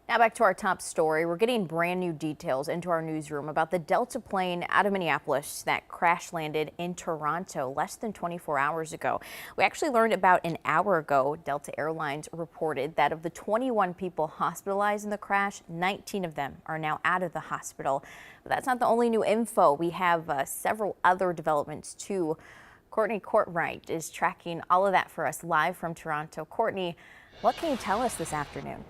Now back to our top story. We're getting brand new details into our newsroom about the Delta plane out of Minneapolis that crash landed in Toronto less than 24 hours ago. We actually learned about an hour ago. Delta Airlines reported that of the 21 people hospitalized in the crash, 19 of them are now out of the hospital. But that's not the only new info. We have several other developments too. Courtney Courtright is tracking all of that for us live from Toronto. Courtney, what can you tell us this afternoon?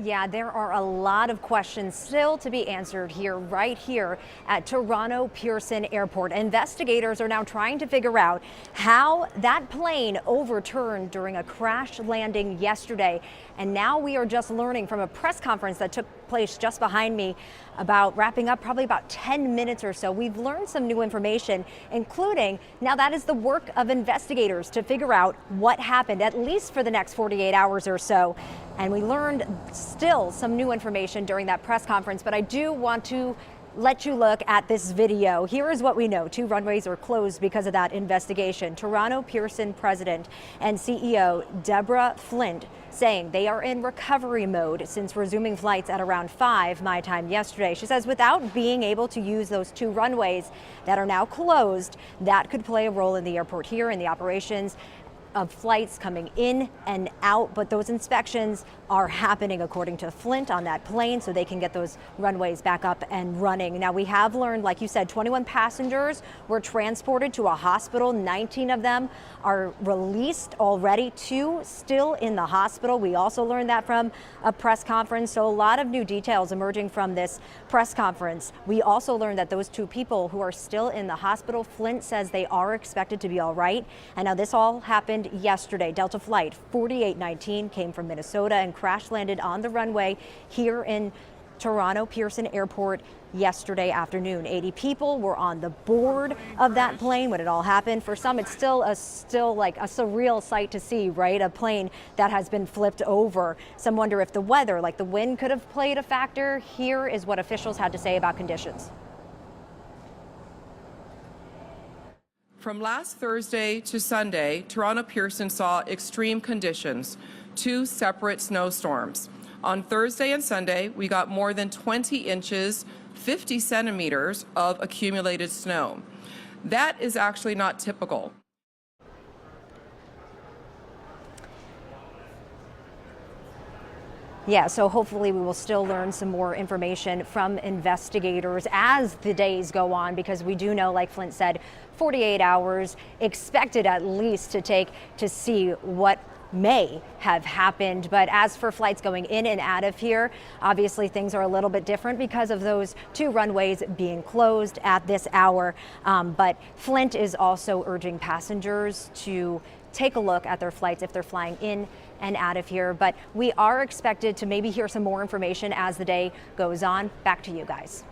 Yeah, there are a lot of questions still to be answered right here at Toronto Pearson Airport. Investigators are now trying to figure out how that plane overturned during a crash landing yesterday. And now we are just learning from a press conference that took place just behind me about wrapping up probably about 10 minutes or so. We've learned some new information, including now that is the work of investigators to figure out what happened, at least for the next 48 hours or so. And we learned still some new information during that press conference, but I do want to let you look at this video. Here is what we know. 2 runways are closed because of that investigation. Toronto Pearson President and CEO Deborah Flint saying they are in recovery mode since resuming flights at around 5 my time yesterday. She says without being able to use those 2 runways that are now closed, that could play a role in the airport here in the operations of flights coming in and out, but those inspections are happening according to Flint on that plane so they can get those runways back up and running. Now we have learned, like you said, 21 passengers were transported to a hospital. 19 of them are released already, 2 still in the hospital. We also learned that from a press conference. So a lot of new details emerging from this press conference. We also learned that those 2 people who are still in the hospital, Flint says they are expected to be all right. And now this all happened yesterday. Delta flight 4819 came from Minnesota and crash landed on the runway here in Toronto Pearson Airport yesterday afternoon. 80 people were on the board of that plane when it all happened. For some, it's still like a surreal sight to see, right? A plane that has been flipped over. Some wonder if the weather, like the wind, could have played a factor. Here is what officials had to say about conditions. From last Thursday to Sunday, Toronto Pearson saw extreme conditions, 2 separate snowstorms. On Thursday and Sunday, we got more than 20 inches, 50 centimeters of accumulated snow. That is actually not typical. Yeah, so hopefully we will still learn some more information from investigators as the days go on, because we do know, like Flint said, 48 hours expected at least to take to see what may have happened. But as for flights going in and out of here, obviously things are a little bit different because of those 2 runways being closed at this hour. But Flint is also urging passengers to take a look at their flights if they're flying in and out of here. But we are expected to maybe hear some more information as the day goes on. Back to you guys.